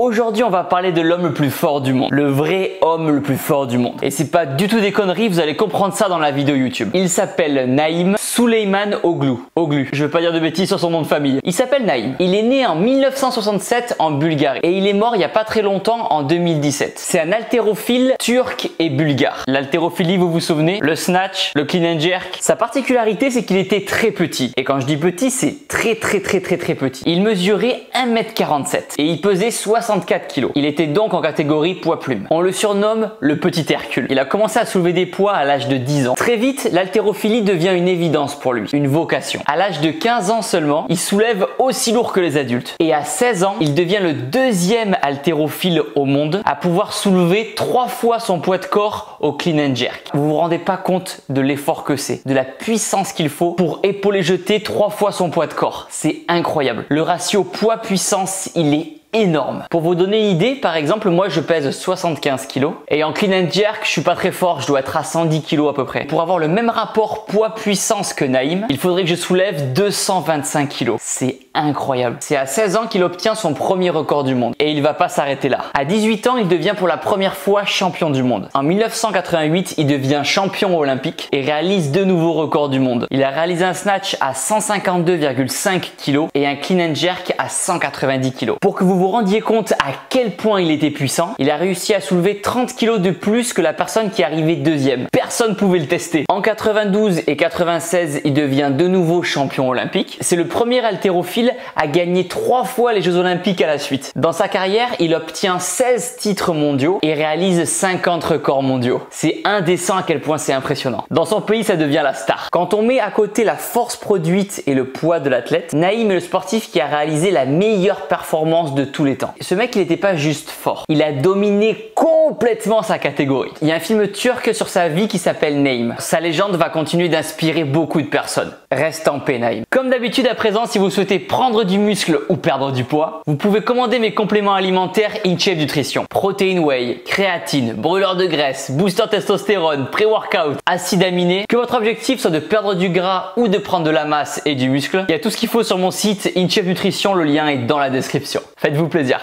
Aujourd'hui, on va parler de l'homme le plus fort du monde. Le vrai homme le plus fort du monde. Et c'est pas du tout des conneries, vous allez comprendre ça dans la vidéo YouTube. Il s'appelle Naïm Suleiman Oglu. Je veux pas dire de bêtises sur son nom de famille. Il s'appelle Naïm. Il est né en 1967 en Bulgarie. Et il est mort il y a pas très longtemps en 2017. C'est un haltérophile turc et bulgare. L'haltérophilie, vous vous souvenez? Le snatch, le clean and jerk. Sa particularité, c'est qu'il était très petit. Et quand je dis petit, c'est très petit. Il mesurait 1m47 et il pesait 64 kg. Il était donc en catégorie poids plume. On le surnomme le petit Hercule. Il a commencé à soulever des poids à l'âge de 10 ans. Très vite, l'haltérophilie devient une évidence pour lui, une vocation. À l'âge de 15 ans seulement, il soulève aussi lourd que les adultes. Et à 16 ans, il devient le deuxième haltérophile au monde à pouvoir soulever 3 fois son poids de corps au clean and jerk. Vous vous rendez pas compte de l'effort que c'est, de la puissance qu'il faut pour épauler jeter 3 fois son poids de corps. C'est incroyable. Le ratio poids-puissance, il est énorme. Pour vous donner une idée, par exemple, moi je pèse 75 kg et en clean and jerk, je suis pas très fort, je dois être à 110 kg à peu près. Pour avoir le même rapport poids-puissance que Naïm, il faudrait que je soulève 225 kg. C'est incroyable. C'est à 16 ans qu'il obtient son premier record du monde et il va pas s'arrêter là. À 18 ans, il devient pour la première fois champion du monde. En 1988, il devient champion olympique et réalise 2 nouveaux records du monde. Il a réalisé un snatch à 152,5 kg et un clean and jerk à 190 kg. Pour que vous rendiez compte à quel point il était puissant, il a réussi à soulever 30 kg de plus que la personne qui arrivait deuxième. Personne pouvait le tester. En 92 et 96, il devient de nouveau champion olympique. C'est le premier haltérophile à gagner 3 fois les Jeux olympiques à la suite. Dans sa carrière, il obtient 16 titres mondiaux et réalise 50 records mondiaux. C'est indécent à quel point c'est impressionnant. Dans son pays, ça devient la star. Quand on met à côté la force produite et le poids de l'athlète, Naïm est le sportif qui a réalisé la meilleure performance de tous les temps. Ce mec, il n'était pas juste fort. Il a dominé complètement sa catégorie. Il y a un film turc sur sa vie qui s'appelle Naïm. Sa légende va continuer d'inspirer beaucoup de personnes. Reste en paix, Naïm. Comme d'habitude à présent, si vous souhaitez prendre du muscle ou perdre du poids, vous pouvez commander mes compléments alimentaires InShape Nutrition. Protéines whey, créatine, brûleur de graisse, booster testostérone, pré-workout, acides aminés. Que votre objectif soit de perdre du gras ou de prendre de la masse et du muscle, il y a tout ce qu'il faut sur mon site InShape Nutrition, le lien est dans la description. Faites-vous plaisir.